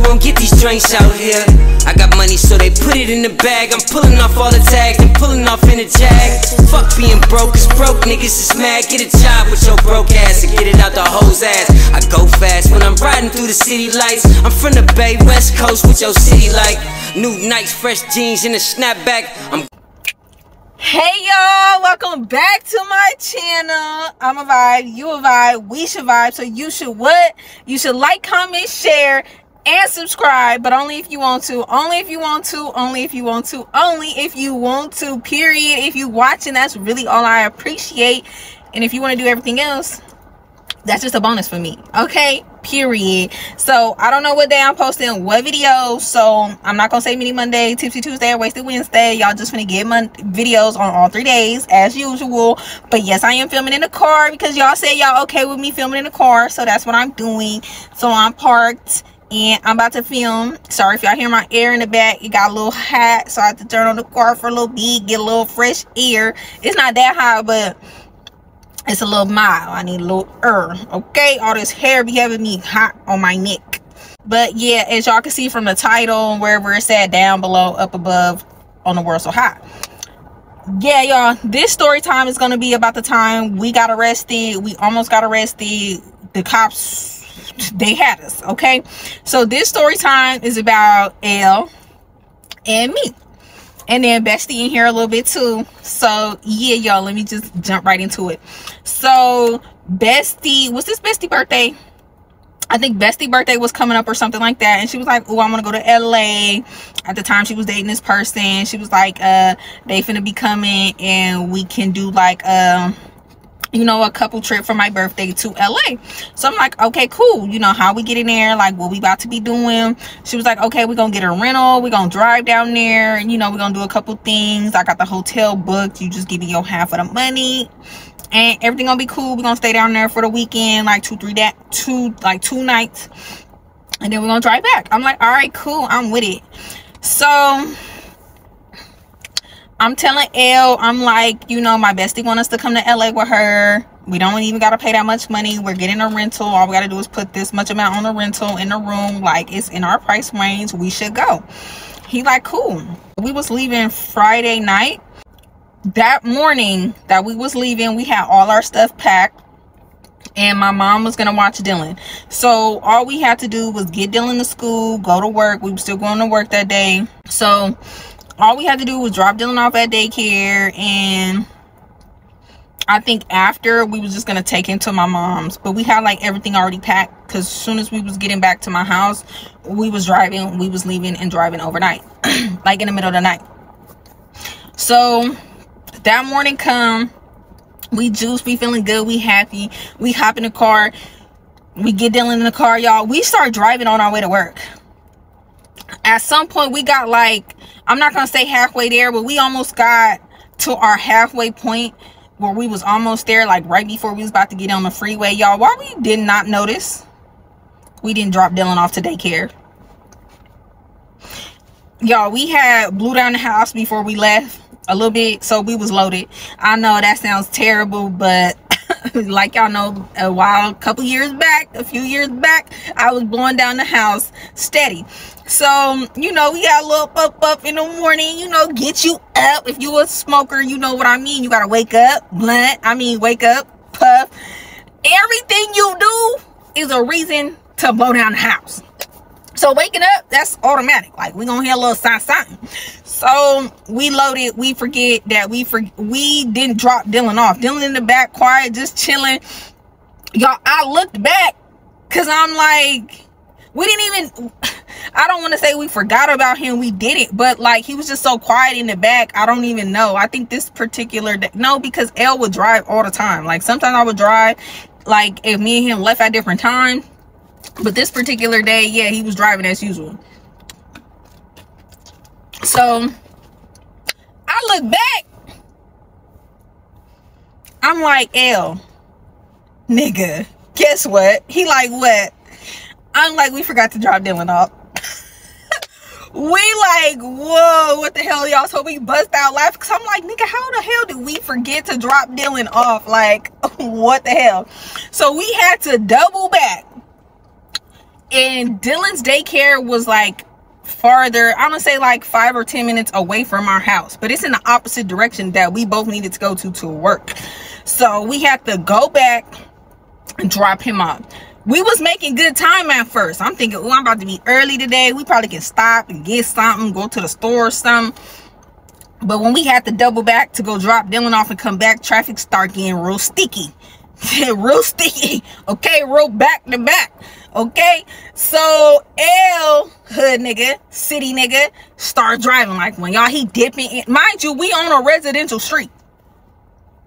won't get these joints out here. I got money so they put it in the bag. I'm pulling off all the tags and pulling off in a jag. Fuck being broke, cause broke niggas is mad. Get a job with your broke ass and get it out the hoe's ass. I go fast when I'm riding through the city lights. I'm from the Bay, West Coast with your city like new nights, fresh jeans and a snapback. Hey y'all, welcome back to my channel. I'm a vibe, you a vibe, we should vibe. So you should what? You should like, comment, share, and subscribe, but only if you want to. Only if you want to. Only if you want to. Only if you want to, period. If you watching, that's really all I appreciate. And if you want to do everything else, that's just a bonus for me, okay? Period. So I don't know what day I'm posting what video, so I'm not gonna say mini Monday, tipsy Tuesday, or wasted Wednesday. Y'all just gonna get my videos on all 3 days as usual. But yes, I am filming in the car because y'all said y'all okay with me filming in the car, so that's what I'm doing. So I'm parked and I'm about to film. Sorry if y'all hear my air in the back. It got a little hot, so I have to turn on the car for a little bit, get a little fresh air. It's not that hot, but it's a little mild. I need a little okay? All this hair be having me hot on my neck. But yeah, as y'all can see from the title, wherever it's at, down below, up above, on the world so hot. Yeah, y'all, this story time is gonna be about the time we got arrested. We almost got arrested. The cops, they had us, okay? So this story time is about Elle and me. And then Bestie in here a little bit too. So yeah, y'all, let me just jump right into it. So Bestie, was this Bestie birthday? I think Bestie birthday was coming up or something like that. And she was like, oh, I'm gonna go to LA. At the time she was dating this person. She was like, they finna be coming and we can do like you know, a couple trip for my birthday to LA. So I'm like, okay, cool. You know, how we get in there, like what we about to be doing. She was like, okay, we're gonna get a rental, we're gonna drive down there, and you know, we're gonna do a couple things. I got the hotel booked, you just give me your half of the money and everything gonna be cool. We're gonna stay down there for the weekend, like 2 nights, and then we're gonna drive back. I'm like, all right, cool, I'm with it. So I'm telling Elle, I'm like, you know, my bestie want us to come to LA with her. We don't even got to pay that much money. We're getting a rental. All we got to do is put this much amount on the rental in the room. Like, it's in our price range. We should go. He like, cool. We was leaving Friday night. That morning that we was leaving, we had all our stuff packed. And my mom was going to watch Dylan. So all we had to do was get Dylan to school, go to work. We were still going to work that day. So all we had to do was drop Dylan off at daycare, and I think after we was just gonna take him to my mom's. But we had like everything already packed because as soon as we was getting back to my house, we was leaving and driving overnight, like in the middle of the night. So that morning come, we juice, we feeling good, we happy, we hop in the car, we get Dylan in the car, y'all. We start driving on our way to work. At some point we got like, I'm not gonna say halfway there, but we almost got to our halfway point where we was almost there, like right before we was about to get on the freeway, y'all. Why we did not notice we didn't drop Dylan off to daycare, y'all. We had blew down the house before we left a little bit, so we was loaded. I know that sounds terrible, but like y'all know, a few years back, I was blowing down the house steady. So, you know, we got a little up in the morning, you know, get you up. If you a smoker, you know what I mean. You gotta wake up, wake up, puff. Everything you do is a reason to blow down the house. So waking up, that's automatic. Like, we gonna hear a little sign. So we loaded. We forget that we didn't drop Dylan off. Dylan in the back, quiet, just chilling. Y'all, I looked back because I'm like, we didn't even, I don't want to say we forgot about him. We didn't, but like, he was just so quiet in the back. I don't even know. I think this particular day, no, because Elle would drive all the time. Like, sometimes I would drive, like if me and him left at different times. But this particular day, yeah, he was driving as usual. So I look back, I'm like, Elle, nigga, guess what? He like, what? I'm like, we forgot to drop Dylan off. We like, whoa, what the hell, y'all? So we bust out laughing because I'm like, nigga, how the hell did we forget to drop Dylan off? Like, what the hell? So we had to double back And Dylan's daycare was like farther, I'm gonna say like 5 or 10 minutes away from our house, but it's in the opposite direction that we both needed to go to work. So we had to go back and drop him off. We was making good time at first. I'm thinking, oh, I'm about to be early today, we probably can stop and get something, go to the store or something. But when we had to double back to go drop Dylan off and come back, traffic start getting real sticky. Real sticky. Okay, real back to back. Okay, so L hood nigga, city nigga, start driving like one. Y'all, he dipping in. Mind you, we on a residential street.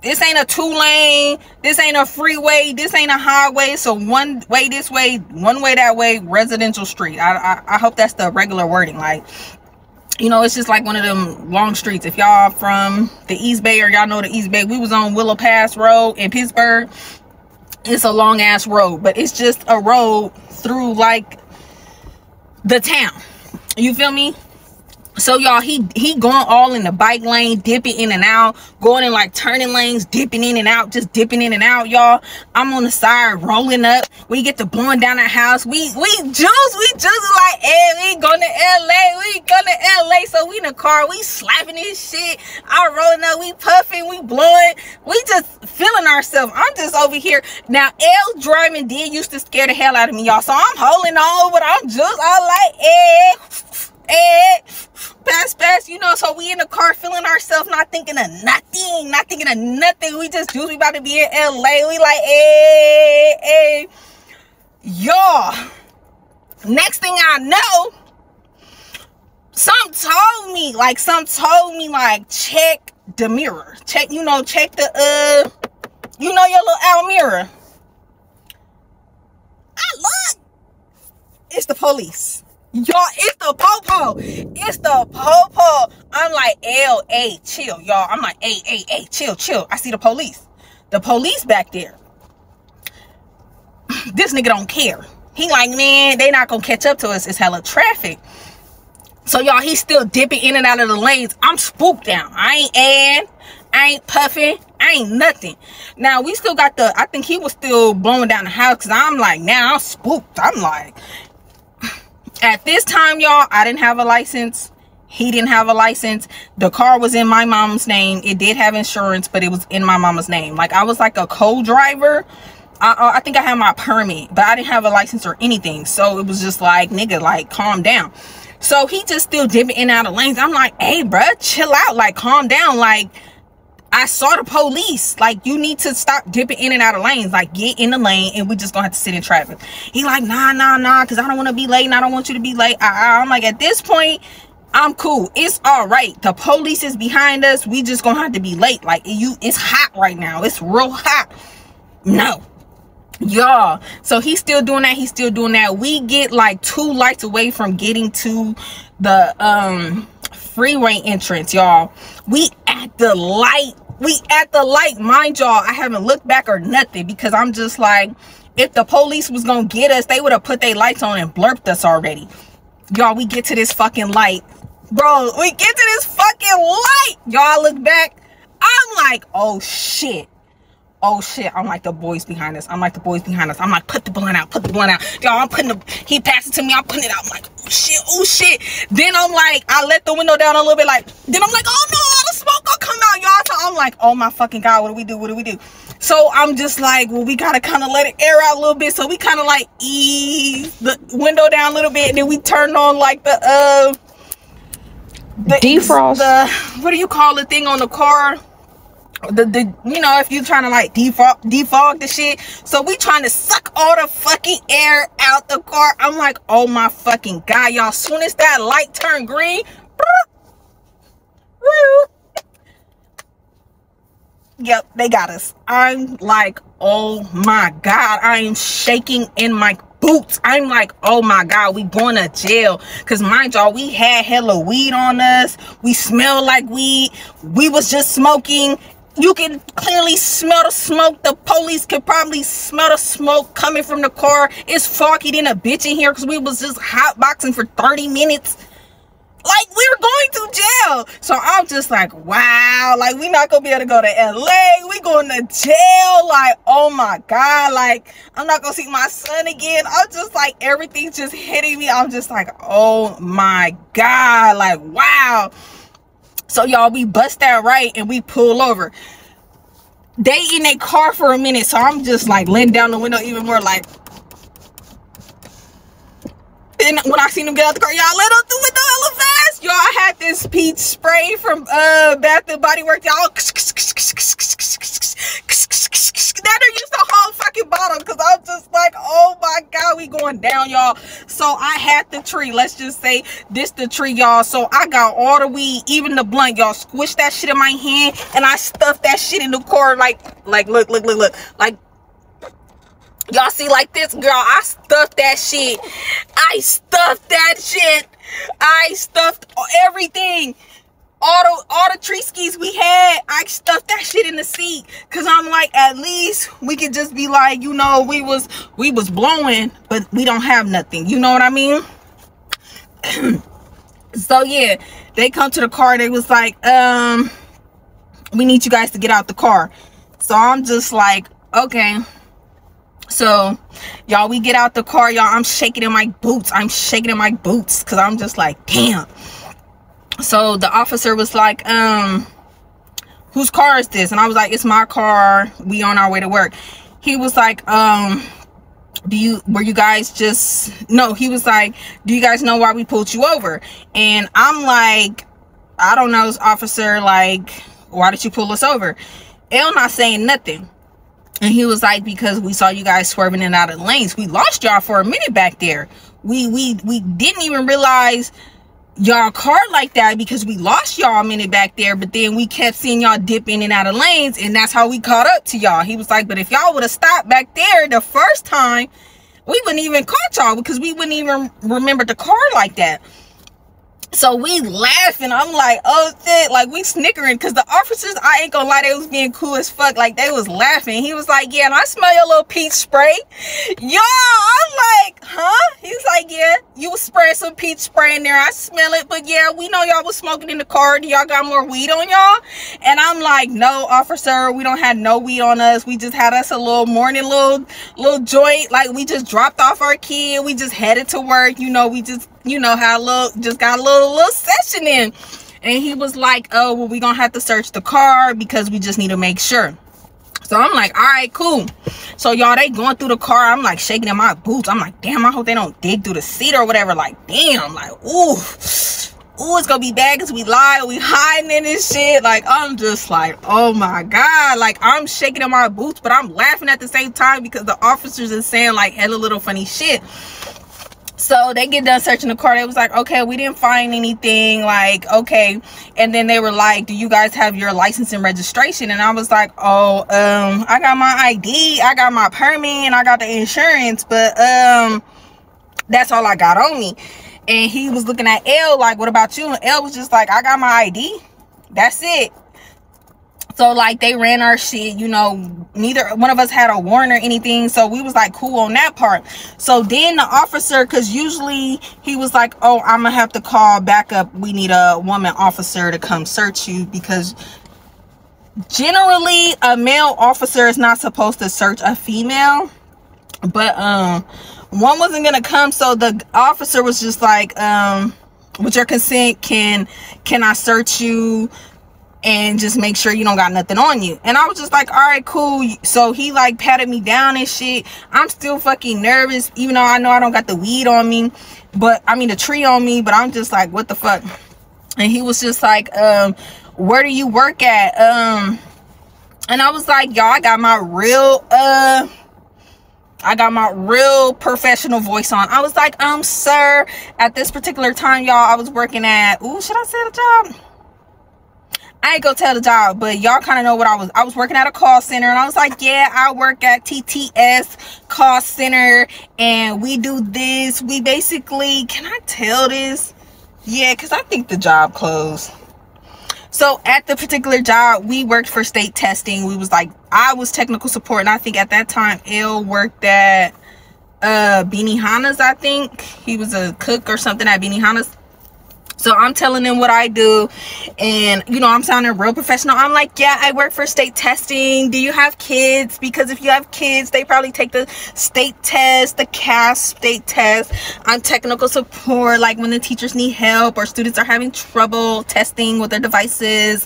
This ain't a 2-lane. This ain't a freeway. This ain't a highway. So one way this way, one way that way, residential street. I hope that's the regular wording. Like, you know, it's just like one of them long streets. If y'all from the East Bay or y'all know the East Bay, we was on Willow Pass Road in Pittsburgh. It's a long ass road, but it's just a road through like the town. You feel me? So y'all, he going all in the bike lane, dipping in and out, going in like turning lanes, dipping in and out, just dipping in and out, y'all. I'm on the side rolling up. We get to blowing down our house. We juice like, hey, we going to LA, we going to LA. So we in the car, we slapping this shit. I'm rolling up, we puffing, we blowing, we just feeling ourselves. I'm just over here. Now L driving did used to scare the hell out of me, y'all. So I'm holding on, but I'm just all like, pass, you know. So we in the car feeling ourselves, not thinking of nothing, we just juice. We about to be in LA. We like, y'all, next thing I know, some told me like check the mirror, check the your little out mirror. I look, it's the police. Y'all, it's the popo. It's the popo. I'm like, L.A., chill, y'all. I'm like, hey, chill. I see the police. The police back there. This nigga don't care. He like, man, they not gonna catch up to us. It's hella traffic. So, y'all, he's still dipping in and out of the lanes. I'm spooked down. I ain't puffing. I ain't nothing. Now, we still got I think he was still blowing down the house because I'm like, now I'm spooked. I'm like... At this time, y'all, I didn't have a license. He didn't have a license. The car was in my mom's name. It did have insurance, but it was in my mama's name. Like, I was like a co-driver. I think I had my permit, but I didn't have a license or anything. So it was just like, nigga, like, calm down. So he just still dipping in and out of lanes. I'm like, hey, bruh, chill out. Like, calm down. Like, I saw the police. Like, you need to stop dipping in and out of lanes. Like, get in the lane and we just gonna have to sit in traffic. He like, nah, because I don't want to be late and I don't want you to be late. I'm like, at this point, I'm cool. It's all right. The police is behind us. We just gonna have to be late. Like, it's hot right now. It's real hot. No. Y'all. So he's still doing that. We get like 2 lights away from getting to the freeway entrance, y'all. We at the light, mind y'all. I haven't looked back or nothing because I'm just like, if the police was gonna get us, they would have put their lights on and blurped us already. Y'all, we get to this fucking light, bro. We get to this fucking light. Y'all look back. I'm like, oh shit. I'm like, the boys behind us. I'm like, put the blunt out. Y'all, he passed it to me. I'm putting it out. I'm like, oh shit. Then I'm like, I let the window down a little bit. Then I'm like, oh no, all the smoke gonna come out, y'all. So I'm like, oh my fucking God, what do we do? So I'm just like, well, we gotta kind of let it air out a little bit. So we kind of like ease the window down a little bit. And then we turned on like the defrost. What do you call the thing on the car? You know, if you're trying to like defog the shit. So we trying to suck all the fucking air out the car. I'm like, oh my fucking God, y'all. Soon as that light turned green, yep, they got us. I'm like, oh my God, I am shaking in my boots. I'm like, oh my God, we going to jail. Because mind y'all, we had hella weed on us. We smelled like weed. We was just smoking. You can clearly smell the smoke. The police could probably smell the smoke coming from the car. It's foggy than a bitch in here because we was just hotboxing for 30 minutes. Like, we were going to jail. So I'm just like, wow, like, we not gonna be able to go to LA. We going to jail. Like, oh my God, like, I'm not gonna see my son again. I'm just like, everything's just hitting me. I'm just like, oh my God, like, wow. So y'all, we bust that right and we pull over. They in their car for a minute, so I'm just like letting down the window even more, like. And when I seen them get out the car, y'all let up the window hella fast. Y'all, I had this peach spray from Bath and Body Works, y'all. That used the whole fucking bottle, because I'm just like, oh my God, we going down, y'all. So I had the tree. Let's just say this the tree, y'all. So I got all the weed, even the blunt, y'all. Squished that shit in my hand, and I stuffed that shit in the car, like look, like. Y'all see, like this, girl, I stuffed that shit. I stuffed that shit. I stuffed everything. All the tree skis we had, I stuffed that shit in the seat. Cause I'm like, at least we could just be like, you know, we was blowing, but we don't have nothing. You know what I mean? So yeah, they come to the car. They was like, we need you guys to get out the car. So I'm just like, okay. So y'all, we get out the car, y'all. I'm shaking in my boots. Because I'm just like, damn. So the officer was like, whose car is this? And I was like, it's my car. We on our way to work. He was like, he was like, do you guys know why we pulled you over? And I'm like, I don't know, officer, like, why did you pull us over? L not saying nothing. And he was like, because we saw you guys swerving in and out of the lanes. We lost y'all for a minute back there. We didn't even realize y'all car like that, because we lost y'all a minute back there. But then we kept seeing y'all dip in and out of lanes, and that's how we caught up to y'all. He was like, but if y'all would have stopped back there the first time, we wouldn't even caught y'all, because we wouldn't even remember the car like that. So we laughing. I'm like, oh shit, like we snickering, because the officers, I ain't gonna lie, they was being cool as fuck. Like, they was laughing. He was like, yeah, and I smell your little peach spray. Y'all, I'm like, huh? He's like, yeah, you was spraying some peach spray in there. I smell it, but yeah, we know y'all was smoking in the car. Do y'all got more weed on y'all? And I'm like, no, officer, we don't have no weed on us. We just had us a little morning little joint. Like, we just dropped off our kid. We just headed to work. You know, we just, you know, had just got a little session in. And he was like, oh, well, we gonna have to search the car because we just need to make sure. So I'm like, all right, cool. So y'all, they going through the car. I'm like shaking in my boots. I'm like, damn, I hope they don't dig through the seat or whatever. Like, damn, like, ooh, it's gonna be bad because we lie, we hiding in this shit. Like, I'm just like, oh my God. Like, I'm shaking in my boots, but I'm laughing at the same time because the officers is saying like hella little funny shit. So they get done searching the car. They was like, okay, we didn't find anything. Like, okay. And then they were like, do you guys have your license and registration? And I was like, oh, I got my ID, I got my permit, and I got the insurance, but that's all I got on me. And he was looking at L like, what about you? And L was just like, I got my ID, that's it. So like, they ran our shit, you know, neither one of us had a warrant or anything. So we was like cool on that part. So then the officer, because usually he was like, oh, I'm gonna have to call backup. We need a woman officer to come search you, because generally a male officer is not supposed to search a female. But one wasn't gonna come. So the officer was just like, with your consent, can I search you and just make sure you don't got nothing on you? And I was just like, all right, cool. So he like patted me down and shit. I'm still fucking nervous, even though I know I don't got the weed on me, but I mean the tree on me, but I'm just like, what the fuck? And he was just like, where do you work at? And I was like, y'all, I got my real professional voice on. I was like, sir, at this particular time, y'all, I was working at, ooh, should I say the job? I ain't gonna tell the job, but y'all kind of know what I was working at a call center. And I was like, yeah, I work at TTS call center, and we do this. We basically, can I tell this? Yeah, because I think the job closed. So at the particular job, we worked for state testing. We was like, I was technical support, and I think at that time L worked at Benihana's. I think he was a cook or something at Benihana's. So I'm telling them what I do, and you know, I'm sounding real professional. I'm like, yeah, I work for state testing. Do you have kids? Because if you have kids, they probably take the state test, the CAS state test. I'm technical support, like when the teachers need help or students are having trouble testing with their devices.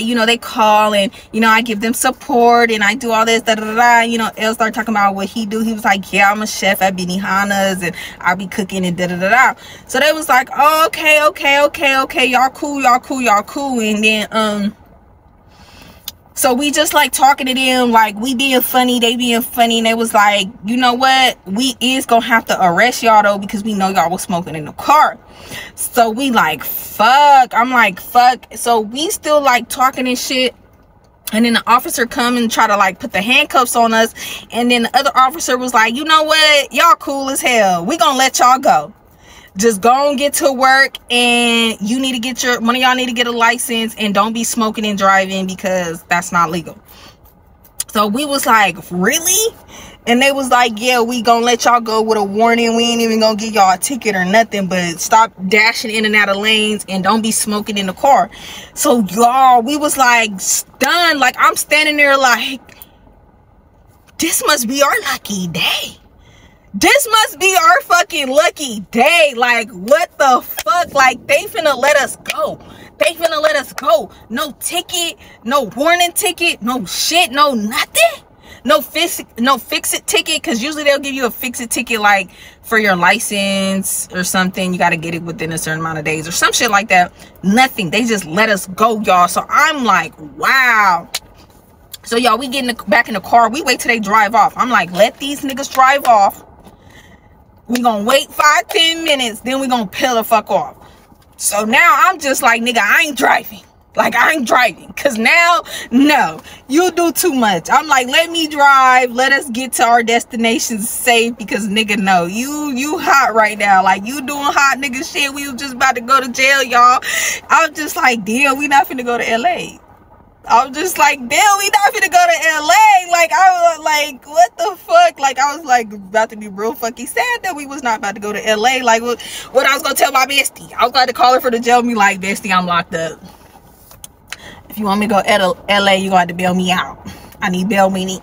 You know, they call and, you know, I give them support and I do all this, da da da da. You know, Elle started talking about what he do. He was like, yeah, I'm a chef at Benihana's and I'll be cooking and da da da da. So they was like, oh, okay, y'all cool. And then, so we just like talking to them, like we being funny, they being funny, and they was like, you know what, we is gonna have to arrest y'all though, because we know y'all was smoking in the car. So we like, fuck. I'm like, fuck. So we still like talking and shit, and then the officer come and try to like put the handcuffs on us, and then the other officer was like, you know what, y'all cool as hell, we gonna let y'all go. Just go and get to work, and you need to get one of y'all need to get a license, and don't be smoking and driving because that's not legal. So we was like, really? And they was like, yeah, we gonna let y'all go with a warning. We ain't even gonna give y'all a ticket or nothing, but stop dashing in and out of lanes and don't be smoking in the car. So y'all, we was like stunned. Like I'm standing there like, this must be our lucky day. This must be our fucking lucky day. Like, what the fuck? Like, they finna let us go. They finna let us go. No ticket, no warning ticket, no shit, no nothing. No fix it ticket, because usually they'll give you a fix it ticket like for your license or something. You got to get it within a certain amount of days or some shit like that. Nothing. They just let us go, y'all. So I'm like, wow. So y'all, we getting back in the car. We wait till they drive off. I'm like, let these niggas drive off. We gonna wait 5-10 minutes, then we gonna peel the fuck off. So now I'm just like, nigga, I ain't driving. Like, I ain't driving. Because now, no, you do too much. I'm like, let me drive. Let us get to our destination safe. Because, nigga, no, you hot right now. Like, you doing hot nigga shit. We was just about to go to jail, y'all. I'm just like, damn, we not finna go to LA. I'm just like, damn, we not finna go to LA. Like, I was like, what the fuck? Like, I was like about to be real fucking sad that we was not about to go to LA. Like, what I was gonna tell my bestie. I was about to call her for to tell me, like, bestie, I'm locked up. If you want me to go to LA, you gonna have to bail me out. I need bail money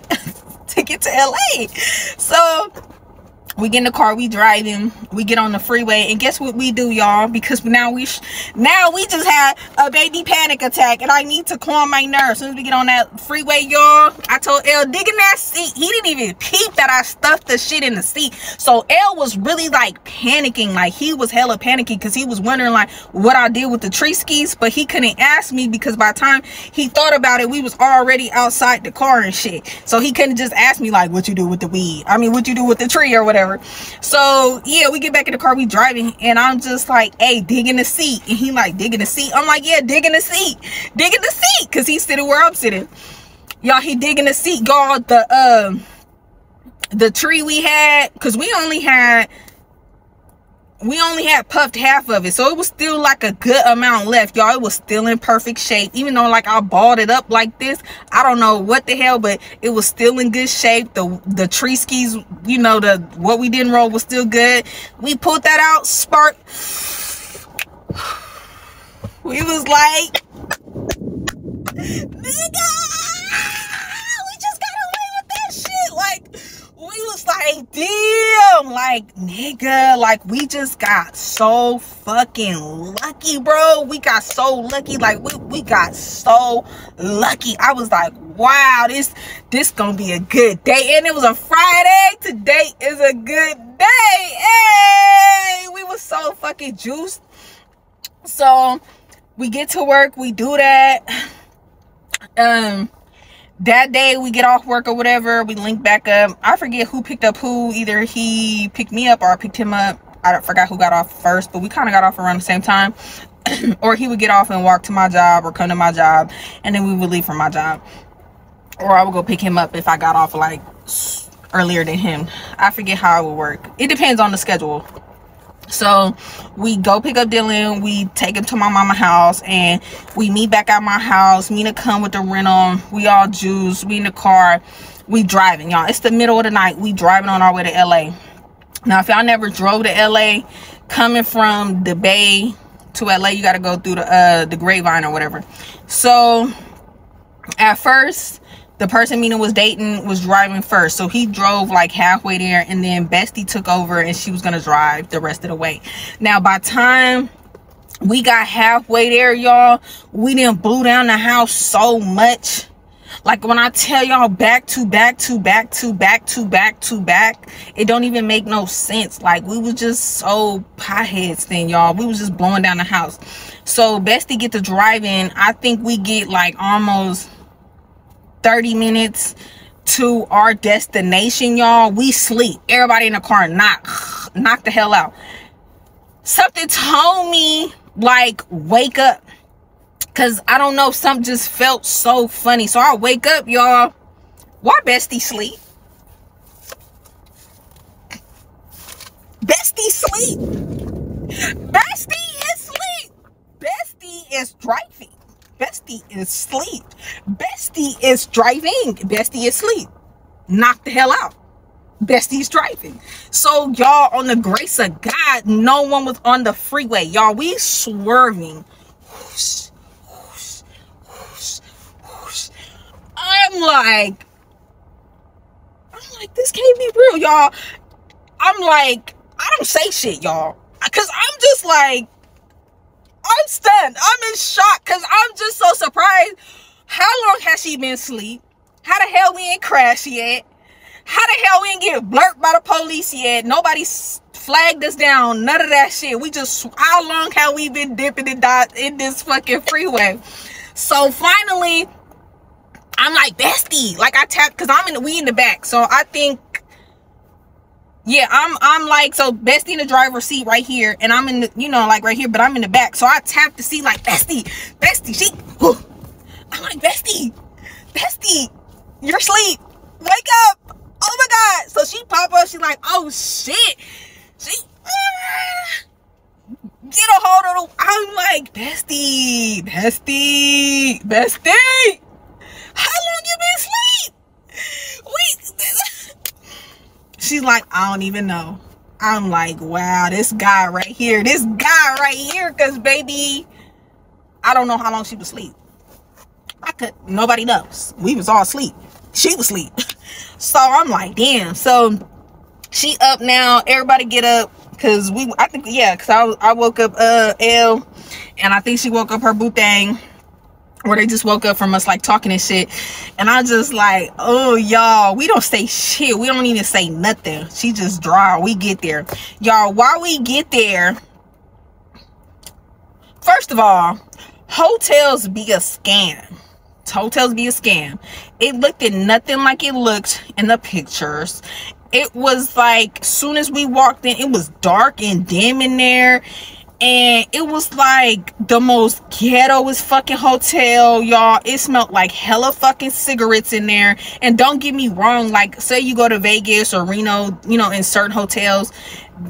to get to LA. So we get in the car, we driving, we get on the freeway, and guess what we do, y'all? Because now we just had a baby panic attack, and I need to calm my nerves. As soon as we get on that freeway, y'all, I told Elle, dig in that seat. He didn't even peep that I stuffed the shit in the seat. So Elle was really like panicking, like he was hella panicking, because he was wondering like what I did with the tree skis, but he couldn't ask me because by the time he thought about it, we was already outside the car and shit. So he couldn't just ask me like, what you do with the weed? I mean, what you do with the tree or whatever. So yeah, we get back in the car, we driving, and I'm just like, hey, dig in the seat. And he like, dig in the seat? I'm like, yeah, dig in the seat, dig in the seat, because he's sitting where I'm sitting. Y'all, he dig in the seat. Y'all, the tree we had, because we only had puffed half of it, so it was still like a good amount left, y'all. It was still in perfect shape, even though like I balled it up like this. I don't know what the hell, but it was still in good shape. The tree skis, you know, what we didn't roll was still good. We pulled that out, spark. We was like, nigga, we just got away with that shit. Like, we was like, damn, like, nigga, like, we just got so fucking lucky, bro. We got so lucky. Like, we got so lucky. I was like, wow, this gonna be a good day. And it was a Friday. Today is a good day. Hey, we was so fucking juiced. So we get to work, we do that. That day we get off work or whatever, we link back up. I forget who picked up who. Either he picked me up or I picked him up. I forgot who got off first, but we kind of got off around the same time. Or he would get off and walk to my job or come to my job, and then we would leave from my job. Or I would go pick him up if I got off like earlier than him. I forget how it would work. It depends on the schedule. So we go pick up Dylan, we take him to my mama's house, and we meet back at my house. Mina come with the rental, we all juice, we in the car, we driving, y'all. It's the middle of the night, we driving on our way to LA. Now if y'all never drove to LA, coming from the Bay to LA, you got to go through the Grapevine or whatever. So at first, the person Mina was dating was driving first. So he drove like halfway there, and then Bestie took over and she was going to drive the rest of the way. Now, by time we got halfway there, y'all, we done blew down the house so much. Like, when I tell y'all back to back to back to back to back to back, it don't even make no sense. Like, we was just so potheads then, y'all. We was just blowing down the house. So Bestie get to driving. I think we get like almost 30 minutes to our destination, y'all. We sleep. Everybody in the car knock the hell out. Something told me, like, wake up. Because I don't know, something just felt so funny. So I wake up, y'all. Why Bestie sleep? Bestie sleep. Bestie is sleep. Bestie is driving. Bestie is sleep. Bestie is driving. Bestie is sleep. Knock the hell out. Bestie's driving. So y'all, on the grace of God, no one was on the freeway. Y'all, we swerving. Whoosh, whoosh, whoosh, whoosh. I'm like, this can't be real, y'all. I'm like, I don't say shit, y'all. Because I'm just like, I'm stunned. I'm in shock because I'm just so surprised. How long has she been asleep? How the hell we ain't crashed yet? How the hell we ain't get blurted by the police yet? Nobody flagged us down. None of that shit. We just, how long have we been dipping and dot in this fucking freeway? So finally, I'm like, Bestie. Like, I tapped, because we in the back. So I think, yeah, I'm like, so Bestie in the driver's seat right here, and I'm in the, you know, like right here, but I'm in the back. So I tapped the seat like, Bestie, she, whew. I'm like, Bestie, you're asleep. Wake up. Oh my God. So she pop up, she's like, oh shit. She, get a hold of the, I'm like, Bestie. How long you been asleep? She's like, I don't even know. I'm like, wow, this guy right here, because baby, I don't know how long she was asleep. Nobody knows. We was all asleep. She was asleep. So I'm like, damn. So she up now. Everybody get up. Because I woke up L, and I think she woke up her boo thing. Or they just woke up from us like talking and shit. And I just like, oh y'all, we don't say shit. We don't even say nothing. She just drive. We get there. Y'all, while we get there, first of all, hotels be a scam. It looked at nothing like it looked in the pictures. It was like, soon as we walked in, it was dark and dim in there. And it was like the most ghettoest fucking hotel, y'all. It smelled like hella fucking cigarettes in there. And don't get me wrong, like, say you go to Vegas or Reno, you know, in certain hotels,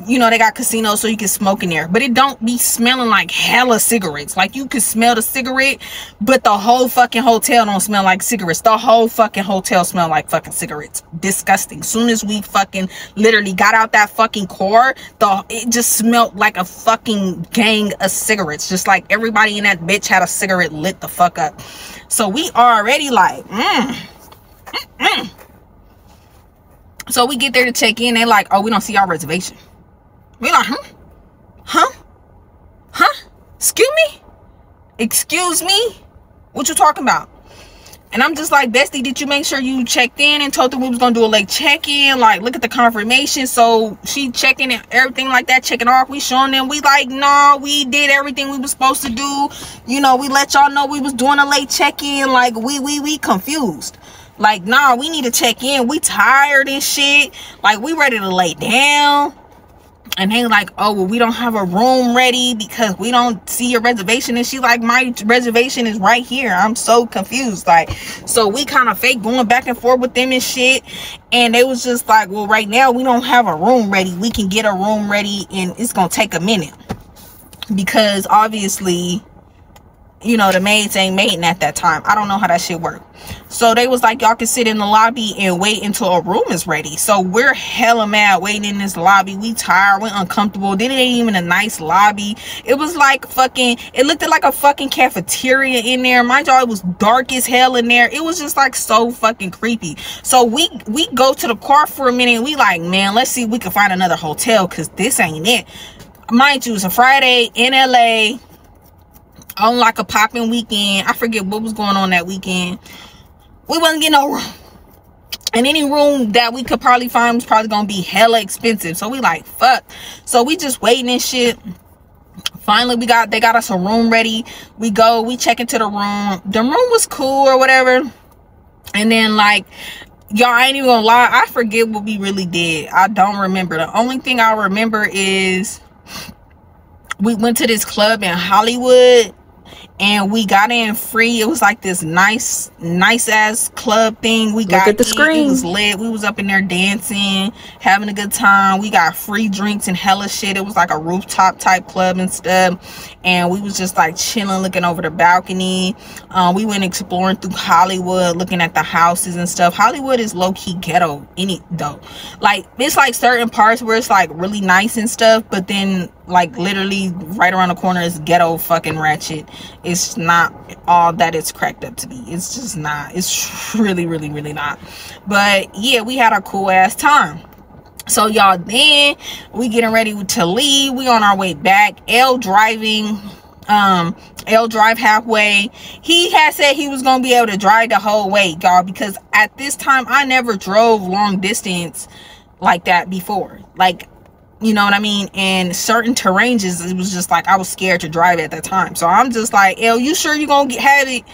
you know, they got casinos so you can smoke in there. But it don't be smelling like hella cigarettes. Like, you could smell the cigarette, but the whole fucking hotel don't smell like cigarettes. The whole fucking hotel smell like fucking cigarettes. Disgusting. Soon as we fucking literally got out that fucking car, it just smelled like a fucking gang of cigarettes. Just like everybody in that bitch had a cigarette lit the fuck up. So we already like, So we get there to check in. They like, oh, we don't see our reservation. We like, huh? Excuse me? What you talking about? And I'm just like, Bestie, did you make sure you checked in and told them we was gonna do a late check-in? Like, look at the confirmation. So she checking and everything like that, checking off. We showing them. We like, no, we did everything we was supposed to do. You know, we let y'all know we was doing a late check-in. Like, we confused. Like, nah, we need to check in. We tired and shit. Like, we ready to lay down. And they like, oh, well, we don't have a room ready because we don't see your reservation. And she like, my reservation is right here. I'm so confused. Like, so we kind of fake going back and forth with them and shit. And they was just like, well, right now we don't have a room ready. We can get a room ready and it's going to take a minute. Because obviously you know, the maids ain't mating at that time. I don't know how that shit worked. So they was like, y'all can sit in the lobby and wait until a room is ready. So we're hella mad waiting in this lobby. We tired, we uncomfortable. Then it ain't even a nice lobby. It was like fucking, it looked like a fucking cafeteria in there. Mind y'all, it was dark as hell in there. It was just like so fucking creepy. So we go to the car for a minute and we like, man, let's see if we can find another hotel, because this ain't it. Mind you, it's a Friday in LA on like a popping weekend. I forget what was going on that weekend. We wasn't getting no room, and any room that we could probably find was probably gonna be hella expensive. So we like, fuck. So we just waiting and shit. Finally they got us a room ready. We go, we check into the room. The room was cool or whatever. And then like, y'all, I ain't even gonna lie, I forget what we really did. I don't remember. The only thing I remember is we went to this club in Hollywood and we got in free. It was like this nice ass club thing. We got, look at the screen. It was lit. We was up in there dancing, having a good time. We got free drinks and hella shit. It was like a rooftop type club and stuff, and we was just like chilling, looking over the balcony. We went exploring through Hollywood, looking at the houses and stuff. Hollywood is low-key ghetto though. Like, it's like certain parts where it's like really nice and stuff, but then like literally right around the corner is ghetto fucking ratchet. It's not all that it's cracked up to be. It's just not. It's really not. But yeah, we had a cool ass time. So y'all, then we getting ready to leave. We on our way back. L driving. L drive halfway. He had said he was gonna be able to drive the whole way, y'all, because at this time I never drove long distance like that before. Like, you know what I mean? And certain terrains, it was just like I was scared to drive at that time. So I'm just like, L, you sure you gonna have it?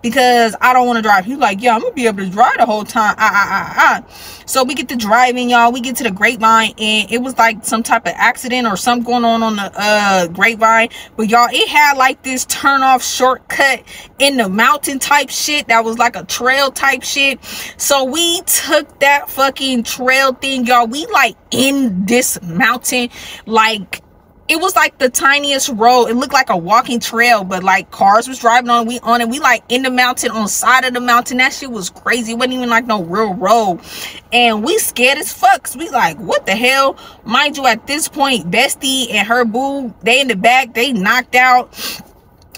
Because I don't want to drive. He's like, yeah, I'm gonna be able to drive the whole time. So we get to driving, y'all. We get to the Grapevine, and it was like some type of accident or something going on the Grapevine. But y'all, it had like this turn off shortcut in the mountain type shit that was like a trail type shit. So we took that fucking trail thing, y'all. We like in this mountain, like it was like the tiniest road. It looked like a walking trail, but like cars was driving on. We like in the mountain, on side of the mountain. That shit was crazy. It wasn't even like no real road. And we scared as fuck. We like, what the hell? Mind you, at this point, Bestie and her boo, they in the back, they knocked out.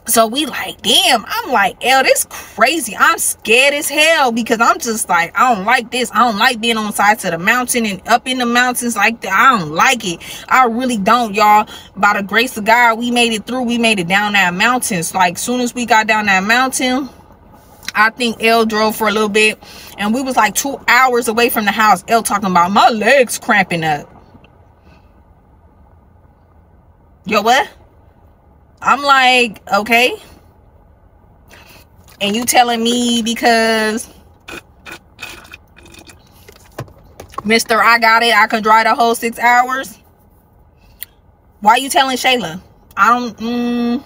So we like, damn. I'm like, L, this crazy. I'm scared as hell, because I'm just like, I don't like this. I don't like being on sides of the mountain and up in the mountains like that. I don't like it. I really don't, y'all. By the grace of God, we made it through. We made it down that mountain. So like, soon as we got down that mountain, I think L drove for a little bit, and we was like 2 hours away from the house. L talking about my legs cramping up. Yo, what? I'm like, okay. And you telling me because Mr. I got it, I can drive the whole 6 hours? Why you telling Shayla? I don't,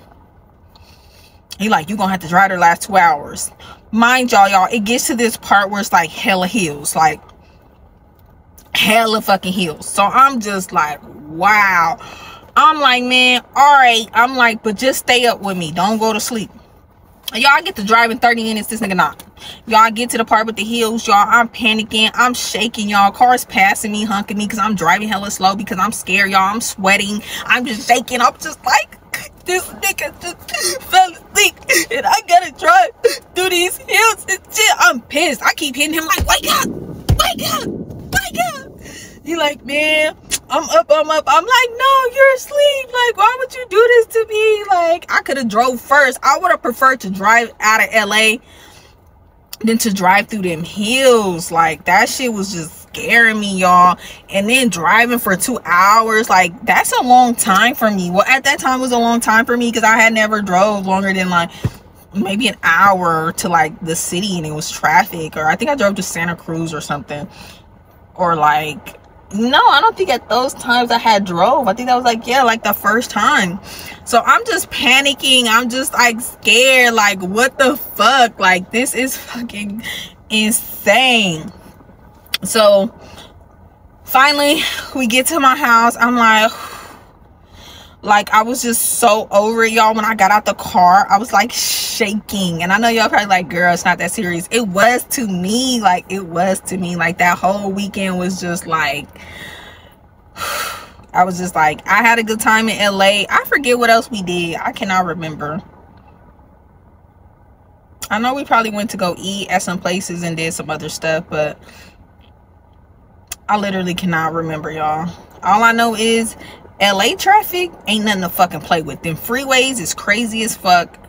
he like, you gonna have to drive the last 2 hours. Mind y'all, it gets to this part where it's like hella hills, like hella fucking hills. So I'm just like, wow. I'm like, man, all right. I'm like, but just stay up with me. Don't go to sleep. Y'all get to drive in 30 minutes. This nigga not. Y'all get to the part with the hills, y'all. I'm panicking. I'm shaking, y'all. Cars passing me, hunking me, because I'm driving hella slow, because I'm scared, y'all. I'm sweating. I'm just shaking. I'm just like, this nigga just fell asleep, and I gotta drive through these hills and shit. I'm pissed. I keep hitting him like, wake up, wake up, wake up. He like, man, I'm up. I'm like, no, you're asleep. Like, why would you do this to me? Like, I could have drove first. I would have preferred to drive out of LA than to drive through them hills. Like, that shit was just scaring me, y'all. And then driving for 2 hours, like, that's a long time for me. Well, at that time it was a long time for me, because I had never drove longer than like maybe an hour to like the city, and it was traffic. Or I think I drove to Santa Cruz or something. Or like, no, I don't think at those times I had drove. I think that was like, yeah, like the first time. So I'm just panicking. I'm just like scared. Like, what the fuck? Like, this is fucking insane. So finally we get to my house. I'm Like, I was just so over it, y'all. When I got out the car, I was like shaking. And I know y'all probably like, girl, it's not that serious. It was to me. Like, it was to me. Like, that whole weekend was just like, I was just like, I had a good time in LA. I forget what else we did. I cannot remember. I know we probably went to go eat at some places and did some other stuff, but I literally cannot remember, y'all. All I know is LA traffic ain't nothing to fucking play with. Them freeways is crazy as fuck.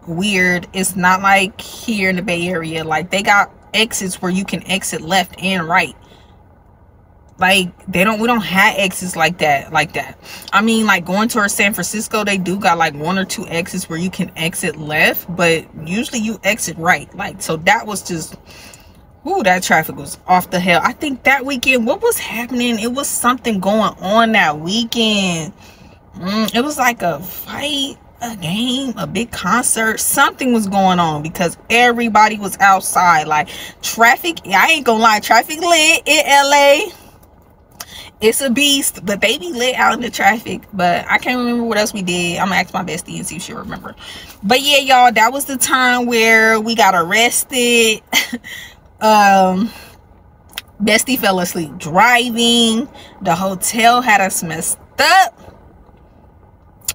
Weird. It's not like here in the Bay Area. Like, they got exits where you can exit left and right. Like, we don't have exits like that. I mean, like, going towards San Francisco, they do got like 1 or 2 exits where you can exit left, but usually you exit right. Like, so that was just, ooh, that traffic was off the hell. I think that weekend, what was happening? It was something going on that weekend. It was like a fight, a game, a big concert. Something was going on because everybody was outside. Like, traffic, I ain't gonna lie, traffic lit in LA. It's a beast, but they be lit out in the traffic. But I can't remember what else we did. I'm gonna ask my bestie and see if she remember. But yeah, y'all, that was the time where we got arrested. Bestie fell asleep driving. The hotel had us messed up,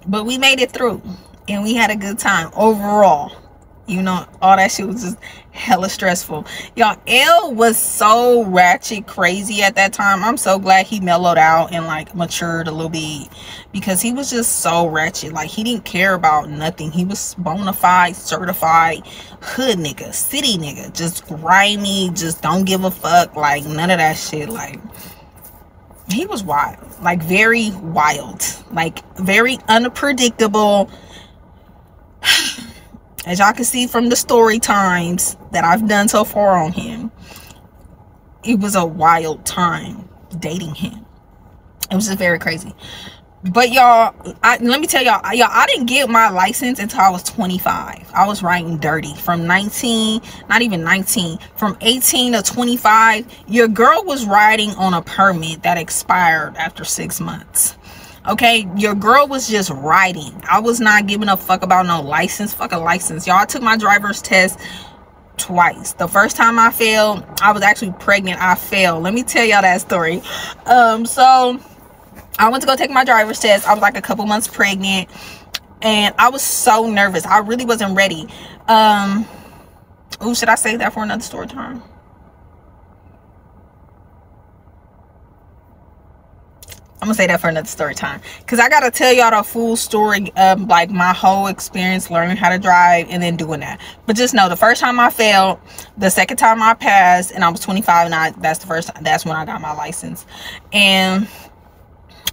but we made it through and we had a good time overall. You know, all that shit was just hella stressful, y'all. L was so ratchet crazy at that time. I'm so glad he mellowed out and like matured a little bit, because he was just so ratchet. Like, he didn't care about nothing. He was bona fide, certified hood nigga, city nigga, just grimy, just don't give a fuck. Like, none of that shit. Like, he was wild, like very wild, like very unpredictable. As y'all can see from the story times that I've done so far on him, it was a wild time dating him. It was just very crazy. But y'all, let me tell y'all, I didn't get my license until I was 25. I was riding dirty from 19, not even 19, from 18 to 25. Your girl was riding on a permit that expired after 6 months. Okay, your girl was just riding. I was not giving a fuck about no license. Fuck a license, y'all. I took my driver's test twice. The first time I failed, I was actually pregnant. I failed. Let me tell y'all that story. So I went to go take my driver's test. I was like a couple months pregnant, and I was so nervous. I really wasn't ready. Should I save that for another story time? I'm gonna say that for another story time, because I gotta tell y'all the full story of like my whole experience learning how to drive and then doing that. But just know, the first time I failed, the second time I passed, and I was 25, and that's when I got my license. And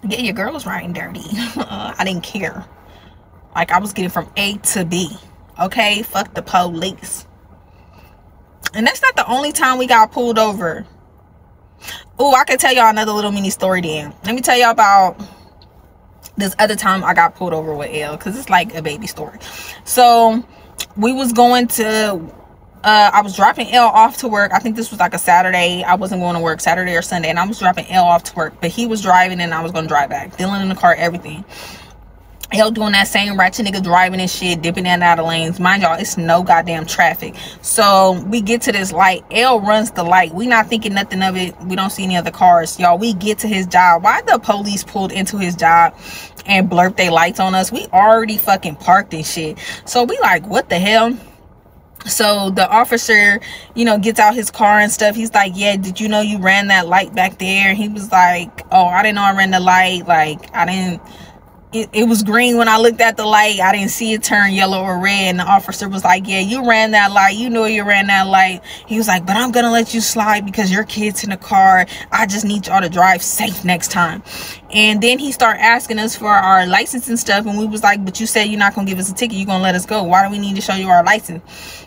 yeah, your girl was riding dirty. I didn't care. Like, I was getting from A to B. Okay, fuck the police. And that's not the only time we got pulled over. Oh, I can tell y'all another little mini story then. Let me tell y'all about this other time I got pulled over with L, because it's like a baby story. So we was going to I was dropping L off to work. I think this was like a Saturday. I wasn't going to work Saturday or Sunday, and I was dropping L off to work, but he was driving and I was going to drive back. Dylan in the car, everything. L doing that same ratchet nigga driving and shit, dipping in and out of lanes. Mind y'all, it's no goddamn traffic. So we get to this light. L runs the light. We not thinking nothing of it. We don't see any other cars. Y'all, we get to his job. Why the police pulled into his job and blurped their lights on us? We already fucking parked and shit. So we like, what the hell? So the officer, you know, gets out his car and stuff. He's like, yeah, did you know you ran that light back there? He was like, oh, I didn't know I ran the light. Like, I didn't. It was green when I looked at the light. I didn't see it turn yellow or red. And the officer was like, yeah, you ran that light. You know you ran that light. He was like, but I'm going to let you slide because your kid's in the car. I just need y'all to drive safe next time. And then he started asking us for our license and stuff. And we was like, but you said you're not going to give us a ticket. You're going to let us go. Why do we need to show you our license?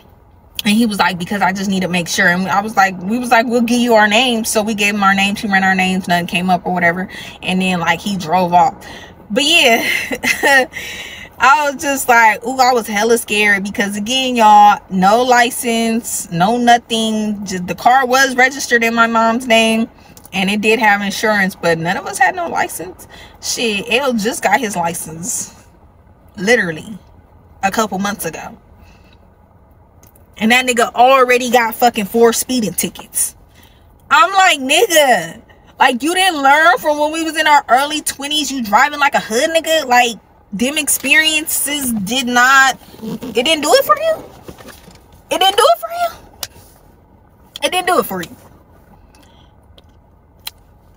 And he was like, because I just need to make sure. And we was like, we'll give you our names. So we gave him our names. He ran our names. Nothing came up or whatever. And then like he drove off. But yeah, I was just like, ooh, I was hella scared because again, y'all, no license, no nothing. Just the car was registered in my mom's name, And it did have insurance, but none of us had no license. Shit, L just got his license literally a couple months ago. And that nigga already got fucking 4 speeding tickets. I'm like, nigga, like, you didn't learn from when we was in our early 20s, you driving like a hood nigga? Like, them experiences it didn't do it for you? It didn't do it for you? It didn't do it for you.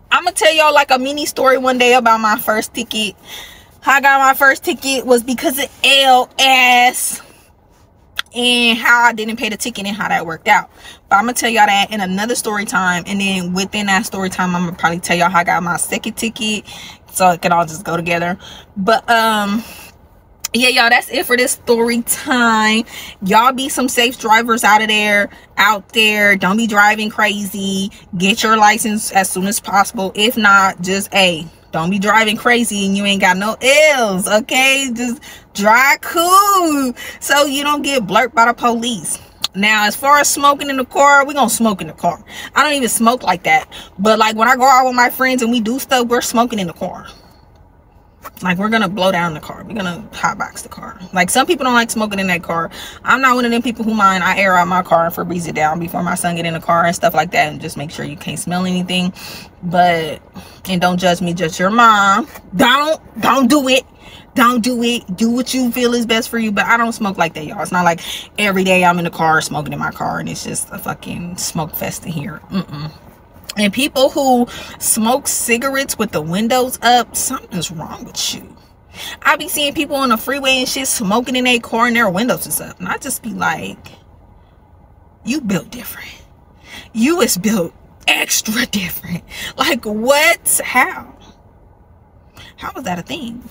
I'm gonna tell y'all like a mini story one day about my first ticket. How I got my first ticket was because of LS, and how I didn't pay the ticket and how that worked out. But I'm gonna tell y'all that in another story time, and then within that story time I'm gonna probably tell y'all how I got my second ticket, so it could all just go together. But yeah, y'all, that's it for this story time. Y'all be some safe drivers out there. Don't be driving crazy. Get your license as soon as possible. If not, just don't be driving crazy and you ain't got no L's, okay? Just drive cool so you don't get blurted by the police. Now, as far as smoking in the car, we're gonna smoke in the car. I don't even smoke like that, but like when I go out with my friends and we do stuff, we're smoking in the car. Like, we're gonna blow down the car. We're gonna hotbox the car. Like, some people don't like smoking in that car. I'm not one of them people who mind. I air out my car and Febreze it down before my son get in the car and stuff like that, and just make sure you can't smell anything. But, and don't judge me, judge your mom. Don't do it. Don't do it. Do what you feel is best for you. But I don't smoke like that, y'all. It's not like every day I'm in the car smoking in my car and it's just a fucking smoke fest in here. And people who smoke cigarettes with the windows up, something's wrong with you. I be seeing people on the freeway and shit smoking in their car and their windows is up. And I just be like, you built different. You is built extra different. Like, what? How is that a thing?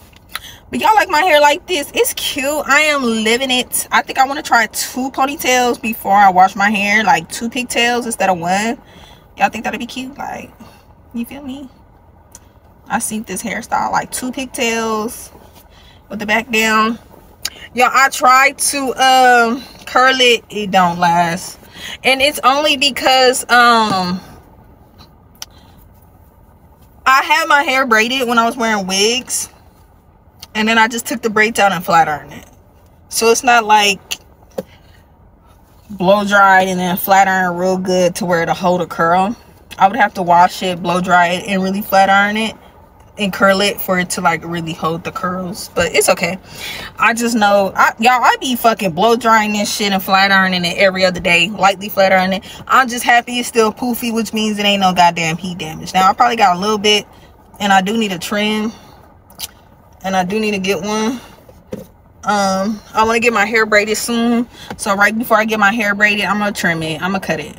But y'all like my hair like this? It's cute. I am living it. I think I want to try 2 ponytails before I wash my hair. Like 2 pigtails instead of 1. Y'all think that'd be cute? Like, you feel me? I seen this hairstyle, like 2 pigtails with the back down. Y'all, I tried to curl it. It don't last. And it's only because I had my hair braided when I was wearing wigs. And then I just took the braids out and flat ironed it. So it's not like blow dried and then flat iron real good to where it'll hold a curl. I would have to wash it, blow dry it, and really flat iron it and curl it for it to like really hold the curls. But it's okay. I just know, y'all, I be fucking blow drying this shit and flat ironing it every other day, lightly flat ironing it. I'm just happy it's still poofy, which means it ain't no goddamn heat damage. Now I probably got a little bit, and I do need a trim, and I do need to get one. I want to get my hair braided soon. So right before I get my hair braided, I'm going to trim it. I'm going to cut it.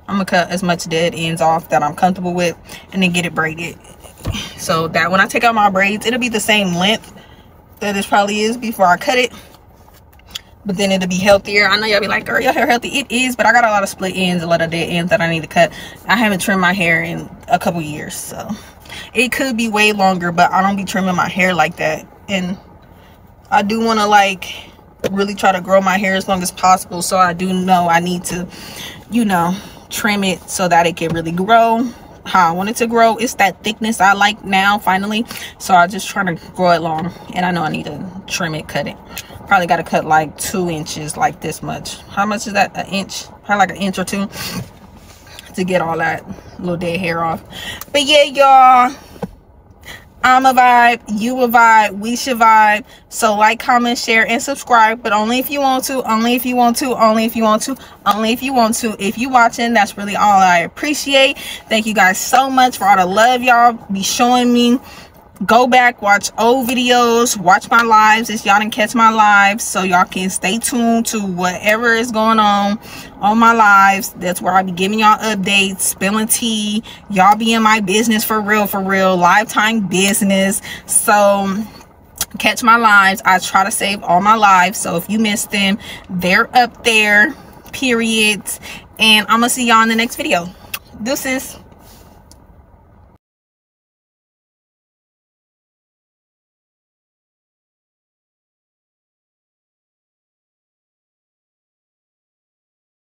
I'm going to cut as much dead ends off that I'm comfortable with, and then get it braided. So that when I take out my braids, it'll be the same length that it probably is before I cut it. But then it'll be healthier. I know y'all be like, girl, your hair healthy. It is, but I got a lot of split ends, a lot of dead ends that I need to cut. I haven't trimmed my hair in a couple years. So it could be way longer, but I don't be trimming my hair like that. And I do want to like really try to grow my hair as long as possible. So I do know I need to, you know, trim it so that it can really grow how I want it to grow. It's that thickness I like now finally. So I just try to grow it long. And I know I need to trim it, cut it. Probably got to cut like 2 inches, like this much. How much is that? 1 inch? Probably like 1 inch or 2 to get all that little dead hair off. But yeah, y'all, I'm a vibe, you a vibe, we should vibe. So like, comment, share, and subscribe, but only if you want to, only if you want to, only if you want to, only if you want to. If you watching, that's really all I appreciate. Thank you guys so much for all the love y'all be showing me. Go back, watch old videos, watch my lives if y'all didn't catch my lives, so y'all can stay tuned to whatever is going on my lives. That's where I be giving y'all updates, spilling tea. Y'all be in my business for real, lifetime business. So catch my lives. I try to save all my lives, so if you missed them, they're up there, period. And I'm gonna see y'all in the next video. Deuces.